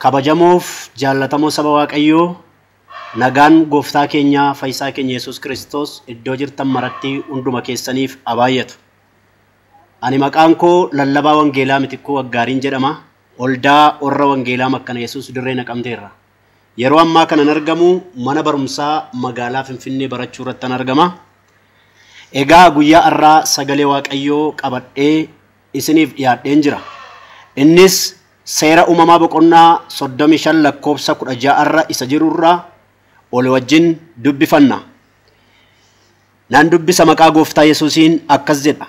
Kabajamoof jaallatamoo saba Waaqayyoo nagaan gooftaa keenya Fayyisaa keenya Yesuus Kiristoos iddoo jirtan maratti hunduma keessaniif abaayatu. Ani maqaan koo lallabaa wangeelaa Mitikkuu Waggaariin jedhama. Oldaa warra wangeelaa Makkana Yesuus dirree Naqamteerra. Yeroo ammaa kanan argamu mana barumsaa magaalaa Finfinnee barachuu irratti argama. Egaa guyyaa har'aa sagalee Waaqayyoo qabadhee isiniif dhiyaadheen jira. Innis seera uumamaa boqonnaa 35 lakkoofsa 16 irra isa jirurraa ol wajjin dubbifanna. Nan dubbisa maqaa gooftaa Yesuusiin akkas jedha.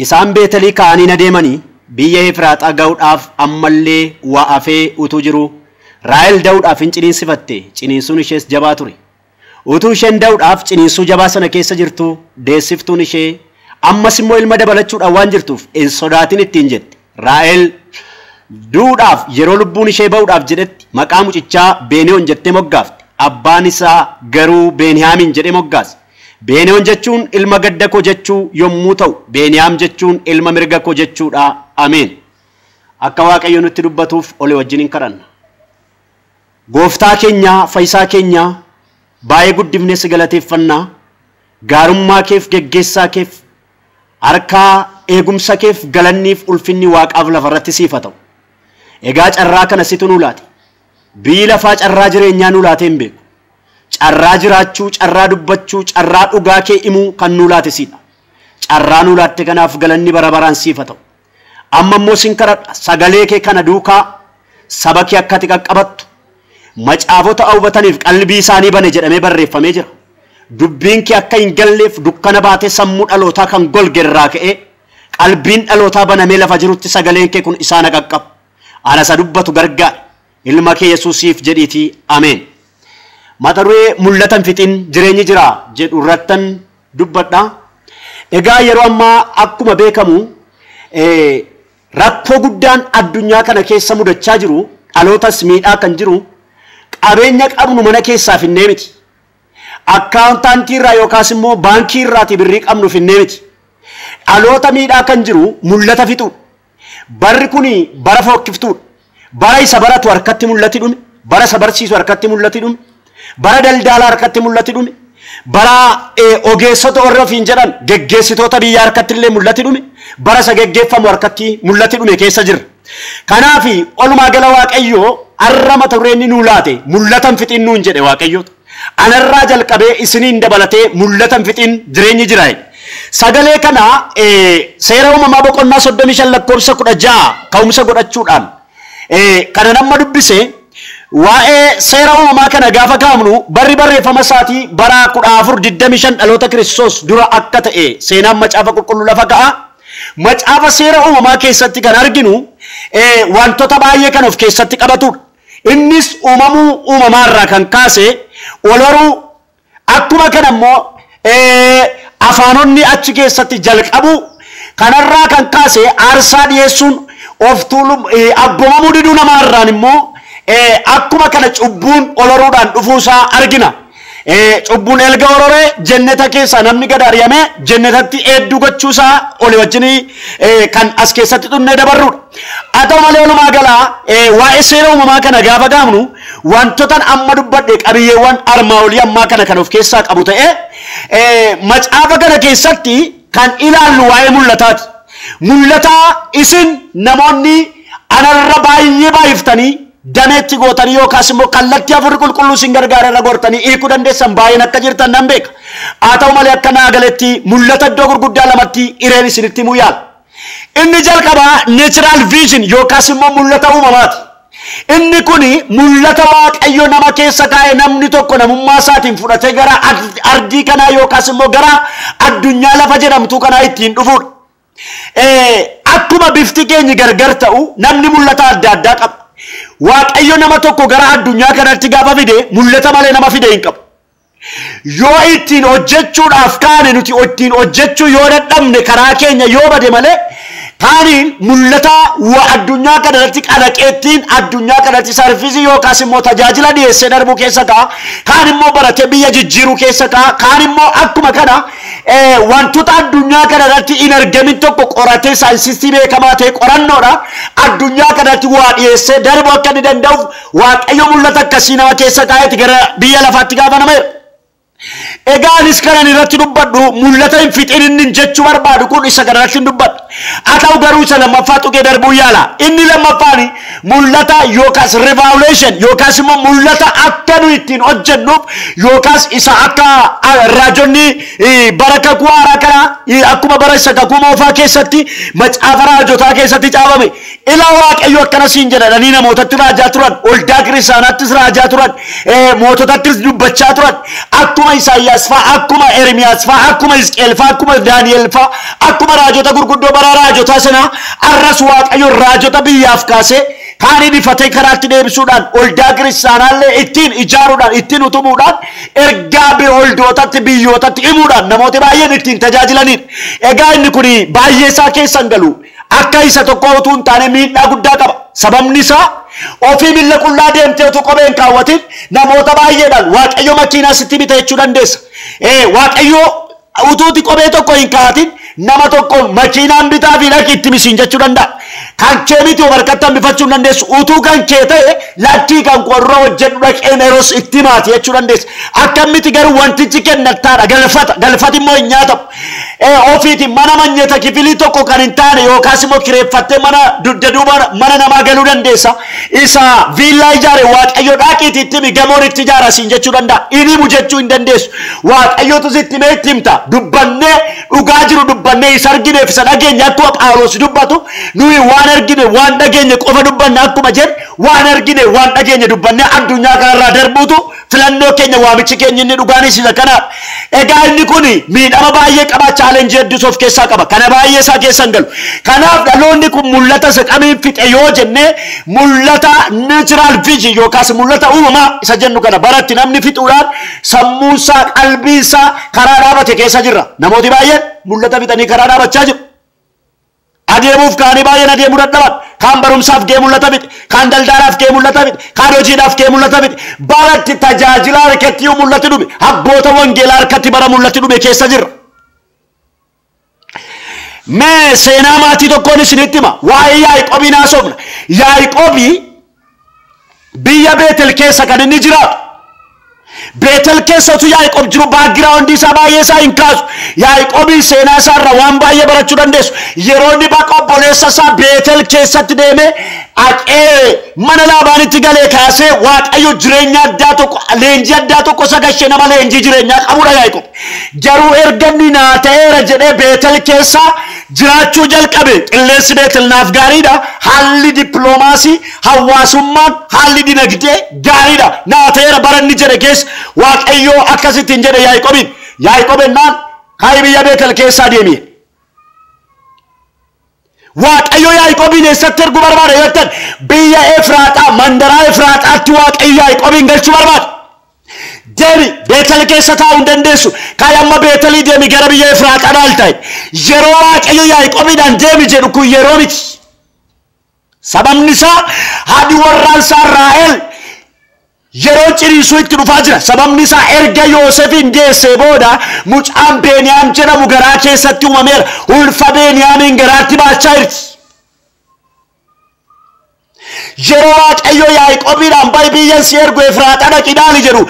Isaan Beetelii ka'anii adeemanii biyya Efraaxaa ga'uudhaaf ammallee waa hafee utuu jiru Raahel da'uudhaaf hin ciniinsifatte, ciniinsuun ishees jabaa ture. Utuu isheen da'uudhaaf ciniinsuu jabaa sana keessa jirtu deessiftuun ishee ammas immoo ilma dabalachuudhaan waan jirtuuf hin sodaatin ittiin jette. Raahel duudhaaf yeroo lubbuun ishee ba'uudhaaf jedhetti maqaa mucichaa Beeniyoon jettee moggaafte. Abbaan isaa garuu Beeniyaamin jedhee moggaase. Beeniyoon jechuun ilma gadda koo jechuu yommuu ta'u, Beeniyaam jechuun ilma mirga koo jechuudha. Ameen. Akka Waaqayyo nutti dubbatuuf olii wajjin hin kadhanna. Gooftaa keenya Fayyisaa keenya baay'ee guddifnee si galateeffannaa. Gaarummaa keef geggeessaa keef harkaa eegumsa keef galanniif ulfinni Waaqaaf lafarratti siif haa ta'u. Egaa carraa kana situ nuu laate. Biyyi lafaa carraa jireenyaa nuu laatee hin beeku. Carraa jiraachuu, carraa dubbachuu, carraa dhugaa kee himuu kan nuu laate siidha. Carraa nuu laatte kanaaf galanni bara baraan siif haa ta'u. Amma immoo sin kadhadha sagalee kee kana duukaa saba kee akka ati qaqqabattu macaafota hubataniif qalbii isaanii bane jedhamee barreeffamee jira. Dubbiin kee akka hin galleef dukkana baatee sammuu dhalootaa kan golgerraa ka'ee qalbiin dhalootaa banamee lafa jirutti sagaleen kee kun isaan qaqqabu. Ana isa dubbatu gargaara. Ilma kee Yesuusiif jedhiitii ameen. Mata duree mul'atan fixin jireenyi jira jedhu irrattan dubbadha. Egaa yeroo ammaa akkuma beekamu rakkoo guddaan addunyaa kana keessa mudachaa jiru, dhalootas miidhaa kan jiru, qabeenya qabnu mana keessaaf hin miti. Akkaawuntaantii irraa yookaas immoo baankii irraati birrii qabnuuf hin miti. Dhaloota miidhaa kan jiru mul'ata fixuudha. Barri kuni bara fokkiftuudha. Bara isa baratu harkatti mul'ati dhume, bara isa barsiisu harkatti mul'ati dhume, bara daldalaa harkatti mul'ati dhume, bara ogeessota warra ofiin jedhan geggeessitoota biyyaa harkatti illee mul'ati dhume, bara isa geggeeffamu harkatti mul'ati dhume keessa jirra. Kanaaf olumaa gala Waaqayyoo har'a mata dureen nuu laate mul'atan fixin nuun jedhe Waaqayyoota. Anarraa jalqabee isiniin dabalatee mul'atan fixin jireenyi jira. Sagalee kana seera uumamaa boqonnaa 35 lakkoofsa 16 ka'umsa godhachuudhaan kana nama dubbise waa'ee seera uumamaa kana gaafa kaa'amnu barri barreeffama isaatii bara 1425 dhaloota Kiristoos dura akka ta'e seenaan macaafa qulqulluu lafa ka'a. Macaafa seera uumamaa keessatti kan arginu wantoota baay'ee kan of keessatti qabatudha. Innis uumamuu uumamaarraa kan kaase oloruu akkuma kana immoo afaanonni achi keessatti jalqabu kanarraa kan kaase aarsaa dhiyeessuun of tuuluu abboomamuu diduu namaarraan immoo akkuma kana cubbuun oloruudhaan dhufuusaa argina. Cubbuun erga ororee jenneta keessa namni gad ari'amee jennetatti eedduu gochuusaa olii wajjin kan as keessatti xunnee dabarruudha. Haa ta'u malee walumaa galaa waa'ee seera uumamaa kana gaafa gaafnu wantoota amma dubbadhe qabiyyeewwan armaa olii ammaa kana kan of keessaa qabu ta'ee macaafa kana keessatti kan ilaallu waa'ee mul'ataati. Mul'ataa isin namoonni anarra baay'ee baay'iftanii dameetti gootanii yookaas immoo kallattii afurri qulqulluu sin gargaara irra gortanii hiikuu dandeessan baay'een akka jirtan nan beeka. Haa ta'u malee akka naa galetti mul'ata iddoo gurguddaa lamatti ireen isinitti himuu yaala. Inni jalqabaa natural vision yookaas immoo mul'ata uumamaati. Inni kuni mul'ata Waaqayyo nama keessa kaa'e namni tokko namummaa isaatiin fudhatee gara ardii kanaa yookaas immoo gara addunyaa lafa jedhamtu kanaa ittiin dhufuudha. Akkuma bifti keenya gargar ta'u namni mul'ata adda addaa qaba. Waaqayyo nama tokko gara addunyaa kanatti gaafa fide mul'ata malee nama fide hin qabu. Yoo ittiin hojjechuudhaaf kaane nuti ittiin hojjechuu yoo dadhabne karaa keenya yoo bade malee kaaniin mul'ata waa addunyaa kanarratti qalaqeettiin addunyaa kanatti sarfisii yookaas immoo tajaajila dhiyeessee darbuu keessa ka'a kaan immoo baratee biyya jijjiiruu keessa ka'a kaan immoo akkuma kana wantoota addunyaa kanarratti hin argamin tokko qoratee saayinsistii beekamaa ta'e qorannoodha addunyaa kanatti waa dhiyeessee darbuu akka inni danda'uuf waaqayyo mul'ata akkasii nama keessa kaa'eeti gara biyya lafaatti gaafa nama Egaanis kanan irratti dubbadhu mul'ata hin fixin jechuu barbaadu kun isa kanarratti dubbadhu haa ta'u garuu isa lammaffaa tuqee darbuu yaala inni lammaffaani mul'ata yookaas revelation yookaas immoo mul'ata akka nu ittiin hojjennuuf yookaas isa akka raajonni bara kakuu haaraa kana akkuma bara isa kakuu moofaa keessatti macaafa raajotaa keessatti caafame ila waaqayyo akkana siin jedhanii namootatti raajaa turan oldaa kiristaanaattis raajaa turan moototattis dubbachaa turan akkuma Isaayyaas fa'a akkuma Ermiyaas fa'a akkuma Hizqeel fa'a akkuma Daani'el fa'a akkuma raajota gurguddoo bara raajota sana arras waaqayyo raajota biyyaaf kaasee kaaniin ifatee karaatti deebisuudhaan oldaa kiristaanaallee ittiin ijaaruudhaan ittiin utumuudhaan ergaa beeoldootatti biyyootatti himuudhaan namoota baay'een ittiin tajaajilaniin egaa inni kun baay'ee isaa keessan galu akka isa tokko utuu hin taane miidhaa guddaa qaba sababni isaa ofii milla qullaa deemtee utuu kophee hin kaawwatin namoota baay'eedhaan waaqayyo makiinaa sitti bita jechuu dandeessa waaqayyo utuuti kophee tokko hin kaawatin nama tokko makiinaan bitaa fi dhaqi itti misiin jechuu danda'a kan kee miti harkatti hambifachuu dandeessu utuu kan kee ta'e lakkii kan qorra hojjedhu dhaqeen eros itti maati jechuu dandeessa akkamitti garuu wantichi kennattaadha galfati immoo hin nyaatamu ofiiti mana manyata kifilii tokko kan hin taane yookaas immoo kireeffattee mana dudduuba mana namaa galuu dandeessa isa viillaa ijaare waaqayyo dhaaqiiti itti mi gamoon itti ijaara siin jechuu danda'a inimu jechuu hin dandeessu waaqayyotu sitti mee itti himta dubbannee dhugaa jiru dubbannee isa argineef isa dhageenya akkuma Phaawulos dubbatu nuyi waan argine waan dhageenya qofa dubbanne akkuma jedhe waan argine waan dhageenya dubbannee addunyaa kanarraa darbuutu filannoo keenya waamichi keenya inni dhugaanis isa kanaaf egaa inni kun miidhama baay'ee qaba chaalenjii hedduu of keessaa qaba kana baay'ee isaa keessan galu kanaaf dhaloonni kun mul'ata isa qamiin fixe yoo jenne mul'ata natural vision yookaas mul'ata uumamaa isa jennu kana baratti namni fixuudhaan sammuusaa qalbiisaa karaa dhaabate keessa jirra namooti baay'een mul'ata fixanii karaa dhaabachaa jiru adeemuuf kaanii baay'een adeemuu dadhaban kaan barumsaaf gee mul'ata fixi kaan daldalaaf gee mul'ata fixi kaan hojiidhaaf gee mul'ata fixi baratti tajaajila harkatti yoo mul'ati dhume abboota wangeelaa harkatti bara mul'ati dhume keessa jirra mee seenaa maatii tokkoon isinitti hima waa'ee Yaaqoobii naasofna Yaaqoobii biyya Beetel keessa kan inni jiraatu Beetel keessatu Yaaqoob jiru baagiraawundi isaa baay'ee isaa hin kaasu Yaaqoobii seenaa isaarra waan baay'ee barachuu dandeessu yeroo inni baqa obboleessa isaa Beetel keessatti deeme aqee mana Laabaanitti galee kaasee waaqayyo jireenya addaa tokko leenjii addaa tokko sagashee nama leenjii jireenyaa qabudha Yaaqoob garuu erga inni naa ta'eera jedhee Beetel keessa jiraachuu jalqabe qilleensi Beetel naaf gaariidha haalli dippiloomaasii hawaasummaan haalli dinagdee gaariidha naa ta'eera baranni jedhe keessa waaqayyo akkasittiin jedhe Yaaqoob ennaan kaayi biyya Beetel keessaa deemee waaqayyo Yaaqoobiin eessatti erguu barbaada jettan biyya Efraaxaa mandaraa Efraaxaatti waaqayyo Yaaqoobiin galchuu barbaada deemi Beetel keessa taa'uu hin dandeessu kaayi amma Beetelii deemi gara biyya Efraaxaa dhaal ta'e yeroo waaqayyo Yaaqoobiidhaan deemi jedhu kun yeroo miti sababni isaa haadhi warraansaa Raahel yeroo ciriisuu itti dhufaa jira sababni isaa erga Yoosefin deessee booda mucaan Beniyaam jedhamu garaa keessatti uumameera ulfa Beniyaamin garaatti baachaa jirti yeroo waaqayyo Yaaqoobiidhaan ba'i biyyan si ergu Efraaxaa dhaqi dhaali jedhu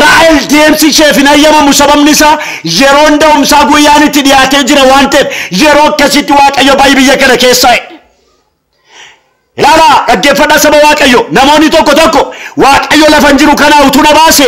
Raahel deemsi isheef hin ayyamamu sababni isaa yeroon da'umsaa guyyaan itti dhiyaatee jira waan ta'eef yeroo akkasitti waaqayyo ba'i biyya kana keessaa ilaala dhaggeeffadhaa saba waaqayyo namoonni tokko tokko waaqayyo lafan jiru kanaa utuu na baase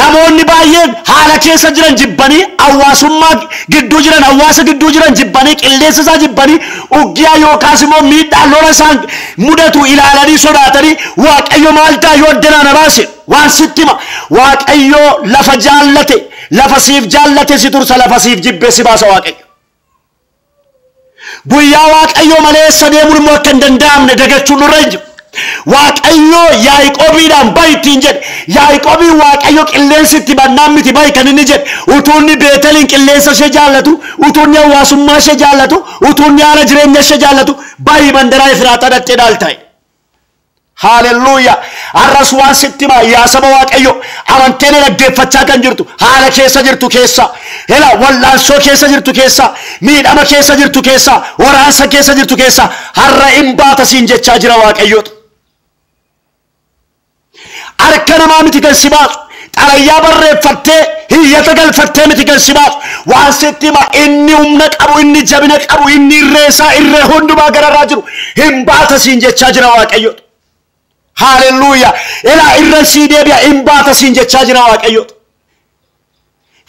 namoonni baay'een haala keessa jiran jibbanii hawaasummaa gidduu jiran hawaasa gidduu jiran jibbanii qilleensa isaa jibbanii uggiyaa yookaas immoo miidhaa lola isaan mudatu ilaalanii sodaatanii waaqayyo maal ta'a yoo addanaa na baase waan sitti hima waaqayyo lafa jaallate lafa siif jaallate si tursa lafa siif jibbee si baasa waaqayyo guyyaa waaqayyo malee deemuun immoo akka hin danda'amne dagachuun nurra hin jiru Waaqayyo Yaaqoobiidhaan bayi ittiin jedhe. Yaaqoobii Waaqayyo qilleensi itti bannaan miti bayi kan inni jedhe. Utuunni Beeteliin qilleensa ishee jaallatu, utuunni hawaasummaa ishee jaallatu, utuunni haala jireenya ishee jaallatu bayi mandaraa Efraataa dhaqxee dhaaltaa'e. Hallelujah. Arras waan sitti ma yaa saba Waaqayyo amanteen dhaggeeffachaa kan jirtu haala keessa jirtu keessa hela wallaansoo keessa jirtu keessa miidhama keessa jirtu keessa waraansa keessa jirtu keessa har'a hin baata siin jechaa jira Waaqayyoota. Harka namaa miti kan si baasu xalayyaa barreeffattee hiyyata galfattee miti kan si baasu waan sitti ma inni humna qabu inni jabina qabu inni irreessaa irree hundumaa gararraa jiru hin baata siin jechaa jira Waaqayyoota. Hallelujah. Ila irra si deebi'a hin baata siin jechaa jira Waaqayyoota.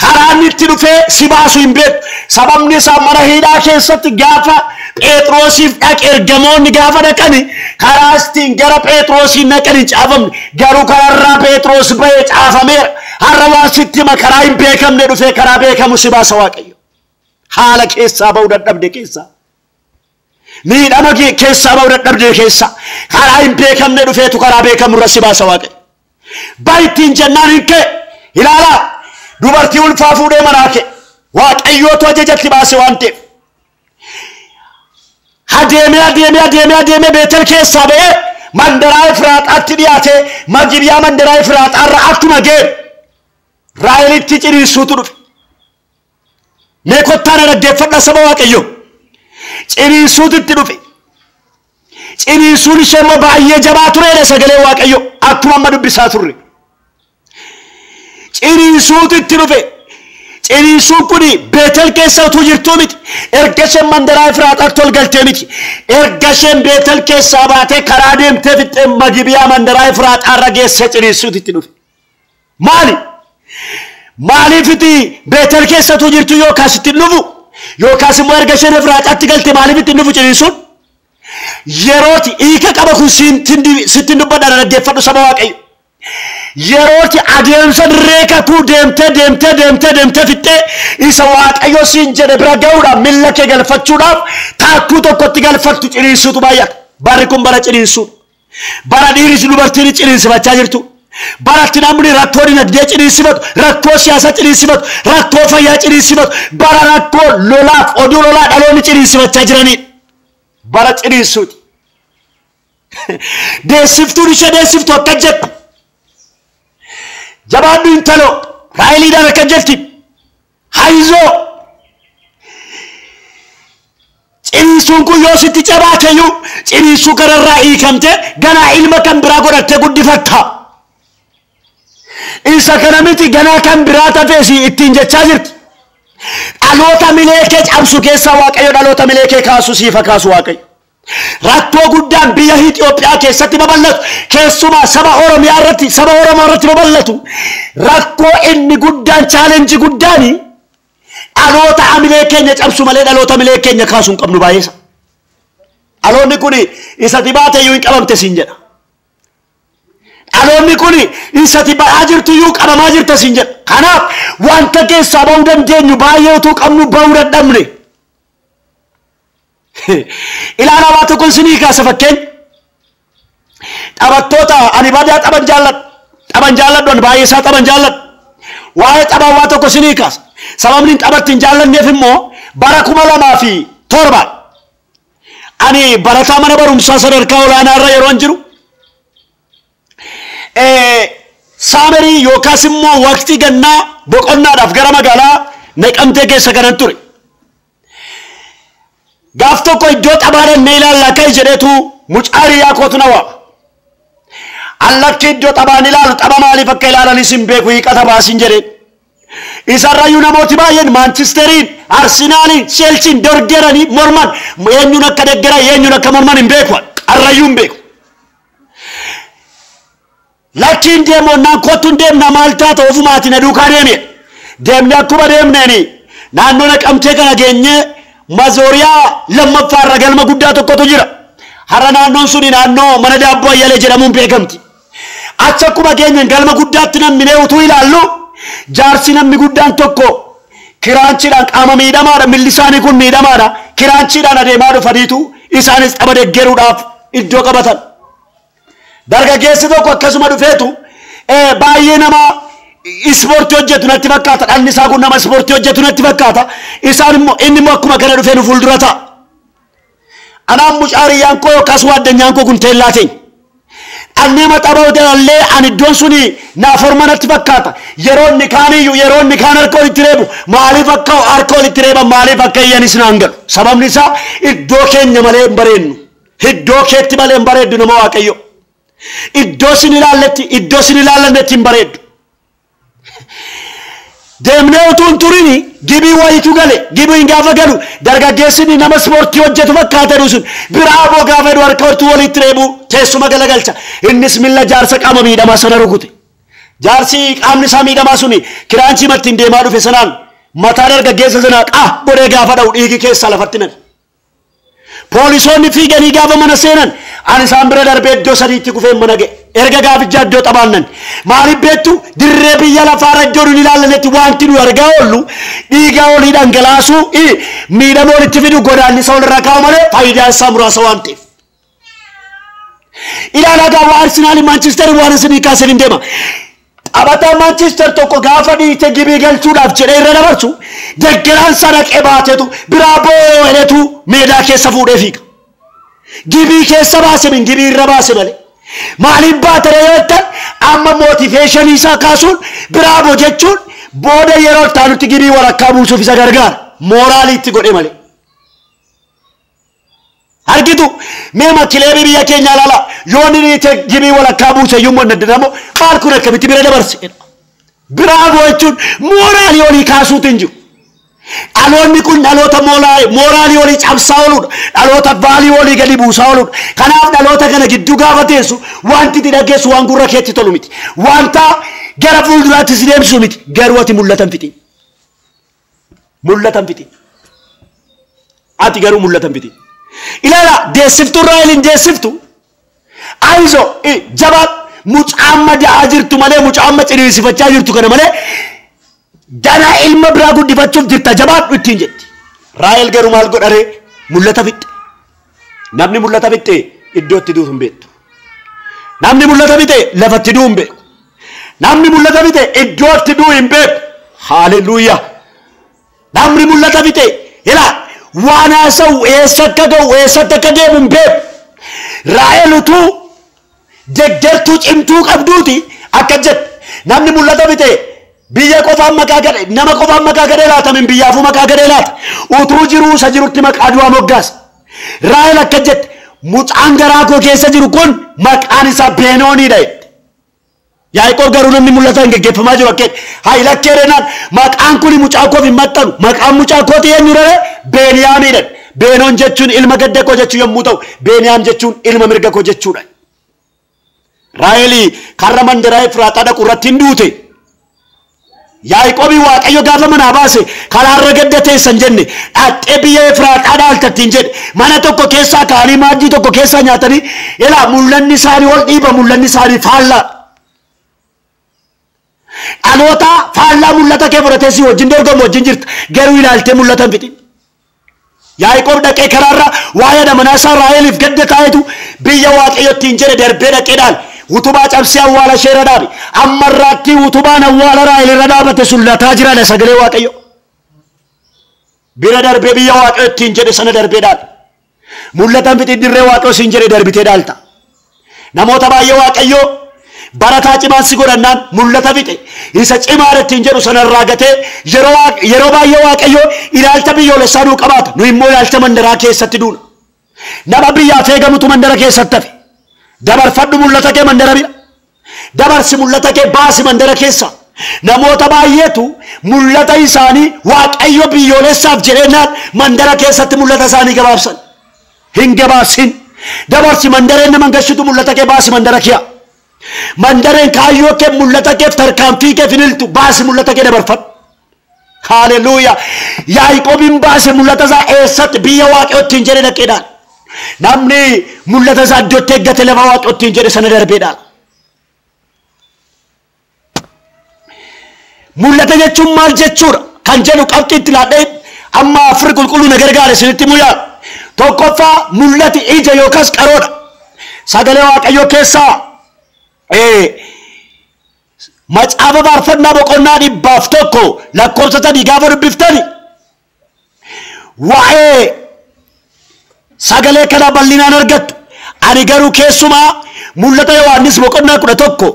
Karaan itti dhufee si baasu hin beeku. Sababni isaa mana hidhaa keessatti gaafa Phexrosiif dhaqe ergamoonni gaafa dhaqani karaa ittiin gara Phexrosiin dhaqan hin caafamne garuu kararraa Phexros bahee caafameera. Har'a waan sitti ma karaa hin beekamne dhufee karaa beekamu si baasa Waaqayyo. Haala keessaa ba'uu dadhabde keessaa. Miidhama keessaa ba'uu dadhabde keessaa karaa hin beekamne dhufeetu karaa beekamu irra si baasa Waaqayyo. Bayi ittiin jennaan hin kee ilaalaa dubartii ulfaa fuudhee manaa kee Waaqayyootu ajajatti baase waan ta'eef. Adeemee Beetel keessaa ba'ee mandaraa Efraaxaatti dhiyaatee magiriyaa mandaraa Efraaxaarra akkuma ga'e Raahelitti ciniinsuutu dhufe. Mee kottaan dhaggeeffadha saba Waaqayyo. Ciniinsuutu itti dhufe. Ciniinsuun ishee immoo baay'ee jabaa tureedha sagalee Waaqayyo akkuma amma dubbisaa turre. Ciniinsuutu itti dhufe. Ciniinsuun kuni Beetel keessa utuu jirtuu miti. Erga isheen mandaraa Efraaxaatti ol galtee miti. Erga isheen Beetel keessaa baatee karaa deemtee fixxee magiriyaa mandaraa Efraaxaarra geessee ciniinsuutu itti dhufe. Maali? Maaliifiti Beetel keessa utuu jirtu yookaas itti dhufu? Yookaas immoo erga isheen Efraaxaatti galte maaliif itti dhufu ciniinsuun? Yerooti hiika qaba kun sitti dubbadhaan dhaggeeffadhu saba Waaqayyo. Yerooti adeemsa reeka kuu deemtee fixxee isa Waaqayyo siin jedhe bira ga'uudhaaf miilla kee galfachuudhaaf taakkuu tokkotti galfattu ciniinsuutu baay'ata. Barri kun bara ciniinsuudha. Bara dhiiris dubartiin ciniinsifachaa jirtu. Baratti namni rakkoo dinagdee ciniinsifatu, rakkoo siyaasa ciniinsifatu, rakkoo fayyaa ciniinsifatu, bara rakkoo lolaaf oduu lolaa dhaloonni ciniinsifachaa jiranidha. Bara ciniinsuuti. Deessiftuun ishee deessiftu akka jettu. Jabaaddu intaloo Raaheliidhaan akka jetti. Hayizoo. Ciniinsuun kun yoo sitti cabaateyyuu ciniinsuu kanarraa hiikamte ganaa ilma kan biraa godhattee guddifatta. Isa kana miti ganaa kan biraa tafeesi ittiin jechaa jirti. Dhaloota mileekee cabsu keessaa Waaqayyo dhaloota mileekee kaasu siifa kaasu Waaqayyo. Rakkoo guddaan biyya Itoophiyaa keessatti babal'atu keessumaa saba Oromiyaa irratti saba Oromoo irratti babal'atu rakkoo inni guddaan chaalenjii guddaani dhaloota amilee keenya cabsu malee dhaloota milee keenya kaasu hin qabnu baay'eesa. Dhaloonni kun isa dibaatee yoo hin qabamte siin jedha. Dhaloonni kun isatti ba'aa jirtu iyyuu qabamaa jirta siin jedha. Kanaaf wanta keessaa ba'uu dandeenyu baay'ee utuu qabnu ba'uu dadhabne. Ilaalaa waa tokko isinii kaasa fakkeenya. Taphattoota ani badaa taphan jaalladhu ani baay'ee isaa taphan jaalladhu. Waa'ee taphaa waa tokko isinii kaasa. Sababni taphatti hin jaallanneef immoo bara 2007 ani barataa mana barumsaa sadarkaa olaanaa irra yeroo jiru. Saamerii yookaas immoo waqtii gannaa boqonnaadhaaf gara magaalaa Naqamtee keessa kanan ture. Gaaf tokko iddoo taphaadhaan mee ilaallaa ka'e jedheetu mucaarii yaakootu na waama. Allakki iddoo taphaan ilaalu tapha maaliif akka ilaalanis hin beeku hiiqata baasin jedhee. Isarrayyuu namooti baay'een Maanchesteriin, Arsenaaliin, Cheelsiin dorgeranii morman eenyuun akka deggeran eenyuun akka morman hin beeku. Arrayyuu hin beeku. Lakkiin deemonnaan kottuun deemna maal taata ofumaati na duukaa deemee. Deemne akkuma deemneeni naannoo Naqamtee kana geenyee Mazooriyaa lammaffaarra galma guddaa tokkotu jira. Har'a naannoon suni naannoo mana daabboo Ayyalee jedhamuun beekamti. Achi akkuma geenyeen galma guddaatti namni utuu ilaallu jaarsi namni guddaan tokko kiraanchiidhaan qaama miidhamaadha milli isaanii kun miidhamaadha kiraanchiidhaan adeemaa dhufaniitu isaanis tapha deggeruudhaaf iddoo qabatan. dargaggeessi tokko akkasuma dhufeetu baay'ee nama ispoortii hojjetu natti fakkaata. Dhalli isaa kun nama ispoortii hojjetu natti fakkaata. Isaan immoo inni immoo akkuma kana dhufee nu fuuldura ta'a. Anaan mucaariyyaan koo yookaas waaddanyaan koo kun teellaa teenya. Dhalli maxabaa hojjetallee ani iddoon suni naaf horma natti fakkaata. Yeroo inni kaaniyyuu yeroo inni kaan harka walitti reebu maaliif akka harka walitti reeban maaliif akka iyyanis naan galu. Sababni isaa iddoo keenya malee hin bareennu. Iddoo keetti malee hin bareeddu nama Waaqayyo. Iddoo sin ilaalletti iddoo sin ilaallannetti hin bareeddu. Deemnee utuu hin turini gibii wayitu gale gibiin gaafa galu dargaggeessi nama ispoortii hojjetu fakkaatan sun biraaboo gaafa jedhu harka hortuu walitti reebu teessuma galagalcha. Innis milla jaarsa qaama miidhamaa sana rukute. Jaarsi qaamni isaa miidhamaa suni kiraanchii mattiin deemaa dhufe sanaan mataa dargaggeessa sanaa godhee gaafa dha'u dhiigi keessaa lafatti naqe. Poolisoonni fiiganii gaafa mana seenan ani isaan bira darbee iddoo sadiitti kufeen mana ga'e. Erga gaaficha iddoo xabaannan maaliif beektu dirree biyya lafaarra iddoo nun ilaallanetti wanti nu argaa oollu dhiiga olii dhangalaasuu miidhama walitti fidu godaannisa walirraa kaa'u malee faayidaan isaa muraasa waan ta'eef. Ilaalaa gaafa Arsenaal Manchester waan isinii kaasan hin deema. Taphataan Manchester tokko gaafa dhiite gibii galchuudhaaf jedhee irra dabarsu deggeraan sana qebaatetu biraa boo'eetu meedaa keessa fuudhee fiiga. Gibii keessa baase min gibii irra baase malee. Maaliif baatare yoo ta'an amma mootiveeshinii isaa kaasuun biraaboo jechuun booda yeroo taanutti gibii walakkaa buusuuf isa gargaara. Mooraaliitti godhe malee. Argitu mee makileebii biyya keenya ilaala yoo ni gibii walakkaa buuse iyyuu manna dinamo maal kun akkamitti bira dabarse. Biraaboo jechuun mooraalii olii kaasuutu hin jiru. Dhaloonni kun dhaloota mooraalii olii cabsaa ooludha. Dhaloota baalii olii gadi buusaa ooludha. Kanaaf dhaloota kana gidduu gaafa teessu wanti itti dhageessu waan gurra keetti tolu miti. Wanta gara fuulduraatti si deemsu miti. Garuu ati mul'atan fiti. Mul'atan fiti. Ati garuu mul'atan fiti. Ilaala deessiftuu Raaheliin deessiftu. Aizo jabaa mucaamma da'aa jirtu malee mucaamma ciniinsifachaa jirtu kana malee dana ilma biraa guddifachuuf jirta jabaadhu ittiin jetti. Raahel garuu maal godhare mul'ata fixxe. Namni mul'ata fixxe iddootti duutu hin beektu. Namni mul'ata fixxe lafatti du'u hin beeku. Namni mul'ata fixxe iddootti du'u hin beeku. Haaleluyyaa. Namni mul'ata fixxe ilaa waan haasa'u eessa akka ga'u eessatti akka deemu hin beeku. Raahel utuu deggertuu cimtuu qabduuti akka jette namni mul'ata fixxe biyya qofaan maqaa gadhe nama qofaan maqaa gadhee laata min biyyaafuu maqaa gadhee laata utuu jiruu isa jirutti maqaa du'aa moggaasa. Raahel akka jette mucaan garaa koo keessa jiru kun maqaan isaa Beenooniidha jette. Yaaqoob garuu namni mul'ata hin geggeeffamaa jiru akka haa lakkee reenaan maqaan kun mucaa koof hin maxxanu maqaan mucaa kooti eenyu dha Beeniyaamiidha. Beenoon jechuun ilma gadda koo jechuu yommuu ta'u Beeniyaam jechuun ilma mirga koo jechuudha. Raaheli karra mandaraa Efraataa dhaqu irratti hin duute. Yaaqoobii Waaqayyo gaafa manaa baase karaarra gadda teessan jenne dhaxxee biyya Efraataa dhaaltattiin jedhe mana tokko keessaa ka'anii maaddii tokko keessaa nyaatanii ilaa mul'anni isaanii ol dhiiba mul'anni isaanii faallaa. Dhaloota faallaa mul'ata kee fudhatee si wajjin dorgomu wajjin jirta garuu ilaaltee mul'atan fixin. Yaaqoob dhaqee karaarra waa'ee manaa isaa Raaheliif gadda taa'etu biyya Waaqayyootti hin jedhe darbee dhaqeedhaan utubaa cabsee awwaala ishee irra dhaabe. Amma irraatti utubaan awwaala Raahel irra dhaabate sun lataa jiraadha sagalee Waaqayyo. Bira darbee biyya Waaqayyootti hin jedhe sana darbee dhaale. Mul'atan fixin dirree Waaqayyo siin jedhe darbitee dhaalta. Namoota baay'ee Waaqayyo barataa cimaan si godhannaan mul'ata fixe isa cimaa ittiin jedhu sanarraa gatee yeroo baay'ee Waaqayyo ilaalcha biyyoolessaa nuu qabaata. Nu immoo ilaalcha mandaraa keessatti duuna. Nama biyyaaf eegamutu mandara keessatti hafe. Dabarfadhu mul'ata kee mandara bira. Dabarsi mul'ata kee baasi mandara keessa. Namoota baay'eetu mul'ata isaanii Waaqayyo biyyoolessaaf jedheenyaan mandara keessatti mul'ata isaanii gabaabsan. Hin gabaabsin. Dabarsi mandareen nama gashitu mul'ata kee baasi mandara kee. Mandareen kaayyoo kee mul'ata kee tarkaanfii kee finiltu baasi mul'ata kee dabarfadhu. Haaleluyyaa. Yaaqoobiin baase mul'ata isaa eessatti biyya Waaqayyootti hin jedhe dhaqeedhaan. Namni mul'ata isaa iddootti eeggate lafa Waaqayyootti hin jedhe sana darbeedhaan. Mul'ata jechuun maal jechuudha kan jedhu qabxii itti laadhee amma afur qulqulluu na gargaare isinitti mul'ata. Tokkoffaa mul'ati ija yookaas qaroodha. Sagalee Waaqayyoo keessaa macaafa faarfannaa boqonnaa 100 lakkoofsa 3 gaafa dubbiftani waa'ee sagalee kana bal'inaan argattu. Ani garuu keessumaa mul'ata Yohaannis boqonnaa 11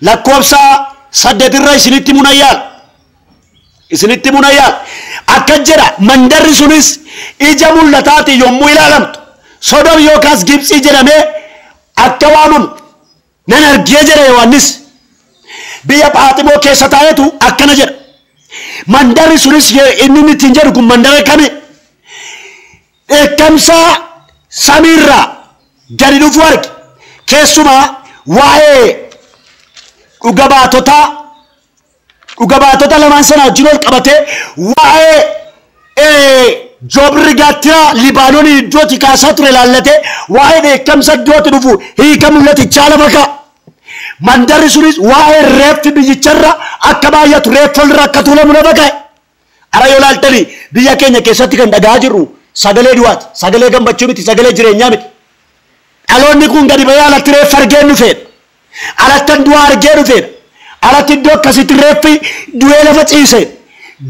lakkoofsa 8 irra isinitti munayyaal akkan jedha mandarri sunis ija mul'ataati yommuu ilaalamtu Sodom yookaas Gibxii jedhamee akka waamamu nan argee jedha Yohaannis. Biyya Phaaximoo keessa taa'etu akkana jedha mandarri sunis inni ittiin jedhu kun mandara kami dheekkamsa samiirraa gadi dhufu arge. Keessumaa waa'ee dhuga baatota lamaan sana wajjin ol qabatee waa'ee Joobri Gaattiraa Libaanoonii iddootti kaasaa ture ilaallatee waa'ee dheekkamsa iddootti dhufu hiika mul'atichaa lafa ka'a. Mandarri sunis waa'ee reeffi biyyicharra akka baay'atu reeffalirra akka tuulamu lafa kaa'e. Ara yoo ilaaltanii biyya keenya keessatti kan dhagaa jirru sagalee du'aati, sagalee gammachuu miti, sagalee jireenyaa miti. Dhaloonni kun gadi bahee alatti reeffa argee dhufeedha. Alatti du'aa argee dhufeedha. Alatti iddoo akkasitti reeffi du'ee lafa ciisee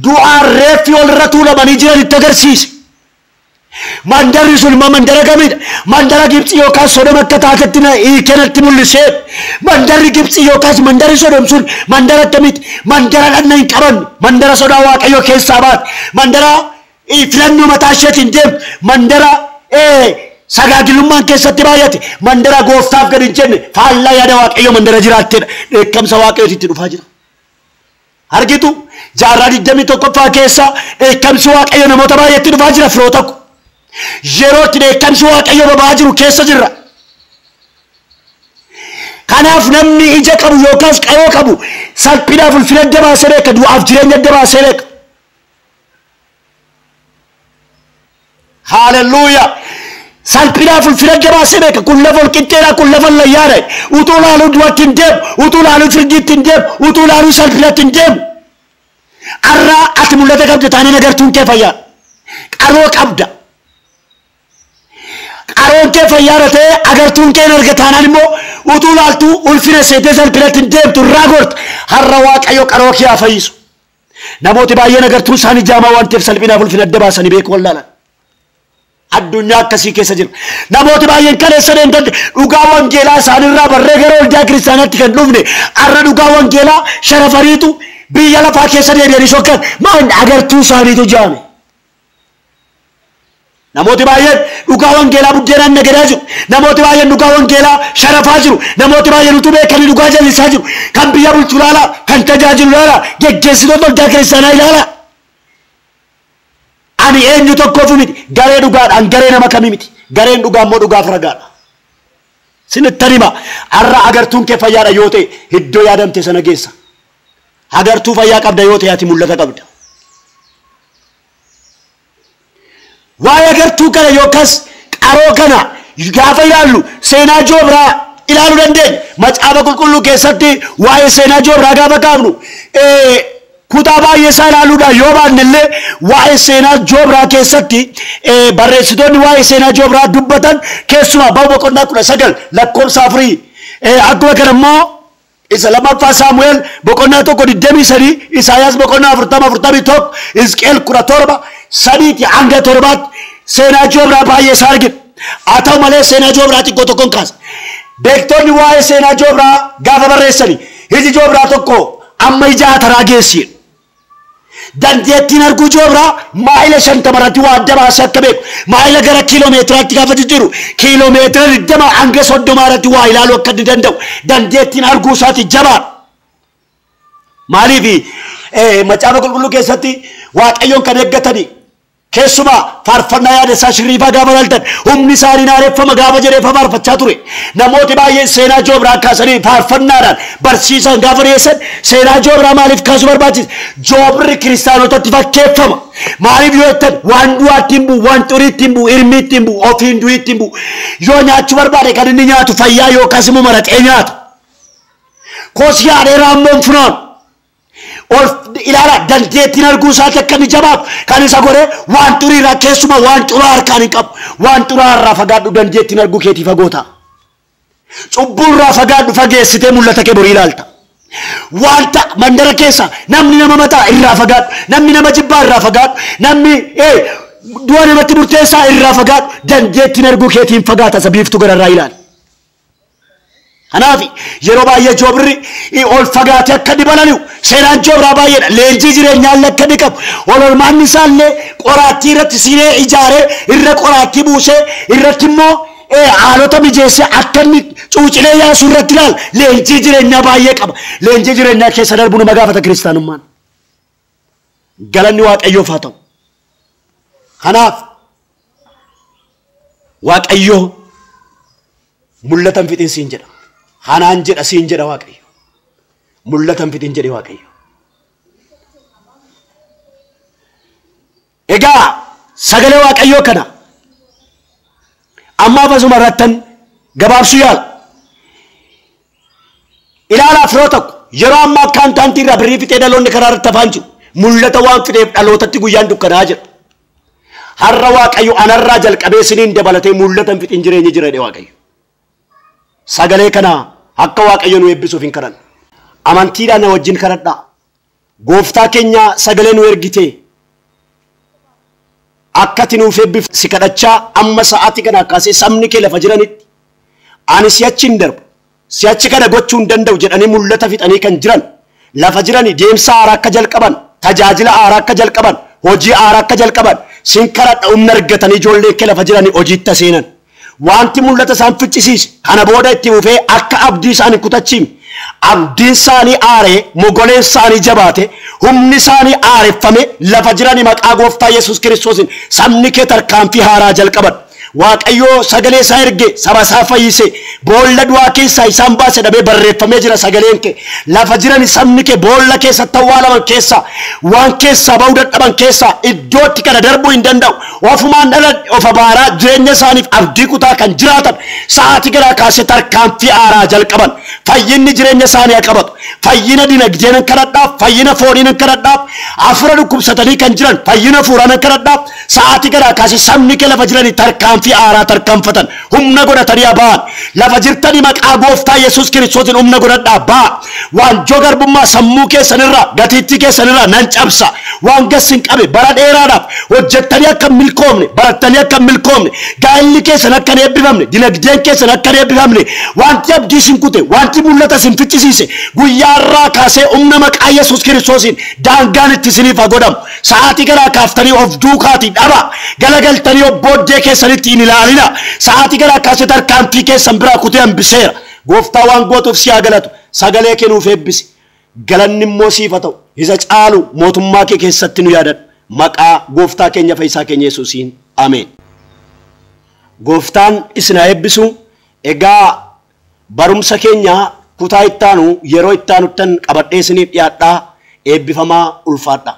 du'aa reeffi walirra tuulamanii jiran itti agarsiise. Mandarri sun mandara kamiidha? Mandara Gibxii yookaas Sodom akka taatetti hiikenatti mul'isee. Mandarri Gibxii yookaas mandarri Sodom sun mandara akkamiiti? Mandara dhanna hin qabanne, mandara sodaa Waaqayyoo keessaa baate, mandara filannoo mataa isheetiin deemtu, mandara sagaagilummaan keessatti baay'ate, mandara gooftaaf gadi hin jenne faallaa yaada Waaqayyoo mandara jiraatteedha. Dheekkamsa Waaqayyootti itti dhufaa jira. Argitu jaarraa 21ffaa keessa dheekkamsi Waaqayyoo namoota baay'eetti dhufaa jira firoo tokko. Yeroo itti dheekkamsi Waaqayyoo boba'aa jiru keessa jirra. Kanaaf namni ija qabu yookaas qaroo qabu salphinaaf ulfina adda baasee beeka, du'aaf jireenya adda baasee beeka. Haalelluuyaa. Salphinaaf ulfina adda baasee beeka. Kun lafa olqixxeedha, kun lafa layyaadha. Utuu laaluu du'atti hin deemu, utuu laaluu firdiitti hin deemu, utuu laaluu salphinatti hin deemu. Arraa ati mul'ata qabda taanaan agartuun kee fayyaa. Qaroo qabda. Qaroon kee fayyaadha ta'ee agartuun kee hin argataanaan immoo utuu laaltuu ulfina seetee salphinatti hin deemtu irraa gorta. Har'a Waaqayyo qaroo kee haa fayyisu. Namooti baay'een agartuun isaanii jaamaa waan ta'eef salphinaaf ulfina adda baasanii beeku wallaalan. Addunyaa akkasii keessa jira. Namooti baay'een kaleessa deemtan dhugaa wangeelaa isaanirraa barree gara waldaa kiristaanaatti kan dhufne har'a dhugaa wangeelaa sharafariitu biyya lafaa keessa deebi'anii sokkan maan agartuu isaaniitu jaame. Namooti baay'een dhugaa wangeelaa buddeenaan nagadaa jiru. Namooti baay'een dhugaa wangeelaa sharafaa jiru. Namooti baay'een utuu beekanii dhugaa jallisaa jiru. Kan biyya bulchu ilaalaa, kan tajaajilu ilaalaa, geggeessitoota waldaa kiristaanaa ilaalaa. Ani eenyu tokkoof miti garee dhugaadhaan garee nama kamii miti. Gareen dhugaa immoo dhugaaf ragaadha. Sinittan hima har'a agartuun kee fayyaadha yoo ta'e iddoo yaadamte sana geessa. Agartuu fayyaa qabda yoo ta'e ati mul'ata qabda. Waa'ee agartuu kana yookaas qaroo kana gaafa ilaallu seenaa Joobraa ilaaluu dandeenya. Macaafa qulqulluu keessatti waa'ee seenaa Joobraa gaafa kaafnu kutaa baay'ee isaa ilaaluudhaan yoo baanne illee waa'ee seenaa Joobraa keessatti barreessitoonni waa'ee seenaa Joobraa dubbatan keessumaa Ba'uu boqonnaa 19 lakkoofsa 4 akkuma kana immoo isa lammaffaa Saamu'eel boqonnaa 1:23 Isaayaas boqonnaa 40:41 Hizqeel 17 sadiitti hanga 7 seenaa Joobraa baay'ee isaa argina. Haa ta'u malee seenaa Joobraa xiqqoo tokkoon kaasa. Beektoonni waa'ee seenaa Joobraa gaafa barreessani iji Joobraa tokko amma ija ataraa geessi. Dandeettiin arguu Joobraa maayila 50 irratti waa adda baasee akka beeku maayila gara kiiloomeetiraatti gaafa jijjiiru kiiloomeetira 20 hanga 30 irratti waa ilaaluu akka inni danda'u dandeettiin arguu isaati jabaa. Maaliif macaafa qulqulluu keessatti Waaqayyoon kan eeggatanii keessumaa faarfannaa yaada isaa shirriifaa gaafa laaltan humni isaanii naareffama gaafa jedhee faarfachaa ture. Namooti baay'een seenaa Joobraa kaasanii faarfannaadhaan barsiisan gaafa dhiyeessan seenaa Joobraa maaliif kaasuu barbaachisa? Joobri kiristaanotatti fakkeeffama. Maaliif yoo jettan waan du'aatti hin bu'u, waan xuriitti hin bu'u, hirmiitti hin bu'u, ofiin du'iitti hin bu'u. Yoo nyaachuu barbaade kan inni nyaatu fayyaa yookaas immoo maraxee nyaata. Koos yaadee raammoon funaan. Ilaala dandeettiin arguu isaati akka inni jabaatu kan isa godhe waan xuriirraa keessuma waan xuraa harkaan hin qabu waan xuraa irraa fagaadhu dandeettiin arguu keetii fagoo ta'a. Cubbuu irraa fagaadhu fageessitee mul'ata kee borii ilaalta. Wanta mandara keessa namni nama mataa irraa fagaadhu, namni nama jibbaa irraa fagaadhu, namni du'a namatti murteessaa irraa fagaadhu, dandeettiin arguu keetiin fagaata sabiiftu gararraa ilaali. Kanaaf yeroo baay'ee joobirri ol fagaatee akka dibalaniu seeraan joobraa baay'eedha. Leenjii jireenyaallee akka dhiqabu ol olmaanni isaallee qoraattii irratti siinee ijaaree irra qoraattii buusee irratti immoo haalota mijeessee akka inni cuucilee yaasuu irratti ilaala. Leenjii jireenyaa baay'ee qaba. Leenjii jireenyaa keessa darbu nama gaafata kiristaanummaan. Galanni Waaqayyoof haa ta'u. Kanaaf Waaqayyoo mul'atan fixin siin jedha. Hanaan jedha siin jedha Waaqayyo. Mul'atan fixin jedhe Waaqayyo. Egaa sagalee Waaqayyoo kana ammaaf asuma irrattan gabaabsuu yaala. Ilaalaa firoo tokko yeroo ammaa akkaantaantii irraa birrii fixee dhaloonni karaa irratti hafaan jiru. Mul'ata waan fideef dhalootatti guyyaan dukkanaa jira. Har'a Waaqayyo anarraa jalqabee isiniin dabalatee mul'atan fixin jireenya jira jedhe Waaqayyo. Sagalee kana akka Waaqayyo nu eebbisuuf hin kadhannu. Amantiidhaan na wajjin kadhadhaa. Gooftaa keenya sagalee nu ergite akka ati nuuf eebbif si kadhachaa amma sa'aatii kana kaasee sabni kee lafa jiranitti ani si'achi hin darbu si'achi kana gochuu hin danda'u jedhanii mul'ata fixanii kan jiran lafa jiranii deemsa haaraa akka jalqaban tajaajila haaraa akka jalqaban hojii haaraa akka jalqaban sin kadhadha humna argatanii ijoollee kee lafa jiranii hojiitti seenan. Wanti mul'ata isaan ficcisiise kana booda itti dhufee akka abdii isaanii kutachiime abdiin isaanii aaree mogoleen isaanii jabaate humni isaanii aareffame lafa jiranii maqaa gooftaa Yesuus Kiristoosiin sabni kee tarkaanfii haaraa jalqaban. Waaqayyoo sagalee isaa erge saba isaa fayyise boolla du'aa keessaa isaan baase dhabee barreeffamee jira sagaleen kee lafa jiran sabni kee boolla keessatti awwaalaman keessaa waan keessaa ba'uu dadhaban keessaa iddootti kana darbuu hin danda'u ofumaan dhala ofa baaraa jireenya isaaniif abdii kutaa kan jiraatan sa'aatii garaa kaasee tarkaanfii haaraa jalqaban. Fayyinni jireenya isaanii haa qabatu. Fayyina dinagdeen kadhadhaaf, fayyina fooniin kadhadhaaf, afura dhukkubsatanii kan jiran fayyina fuuraan kadhadhaaf sa'aatii garaa kaasee sabni kee lafa jiranii tarkaanfii haaraa tarkaanfatan humna godhatanii ba'an lafa jirtanii maqaa gooftaa Yesuus Kiristoosiin humna godhadhaa ba'aa. Waanjoo garbummaa sammuu keessanirraa gatiittii keessanirraa nan cabsa. Waan gassin qabe bara dheeraadhaaf hojjettanii akka milkoomne barattanii akka milkoomne gaa'illi keessan akka hin eebbifamne dinagdeen keessan akka hin eebbifamne wanti abdii sin kute wanti mul'ata sin ficcisiise guyyaa irraa kaasee humna maqaa Yesuus Kiristoosiin daangaan itti isiniif haa godhamu. Sa'aatii garaa kaaftanii of duukaatii dhaba galagaltanii obbooddee keessanitti hin ilaalina. Sa'aatii garaa kaasee tarkaanfii keessan biraa kutee hambiseera. Gooftaa waan gootuuf si haa galatu. Sagalee kee nuuf eebbisi. Galanni immoo siif haa ta'u. Isa caalu mootummaa kee keessatti nu yaadadhu. Maqaa gooftaa keenya fayyisaa keenya Yesuusiin. Ameen. Gooftaan isin haa eebbisu. Egaa barumsa keenya kutaa ittaanu yeroo ittaanuttan qabadhee isiniif dhiyaadhaa eebbifamaa ulfaadhaa.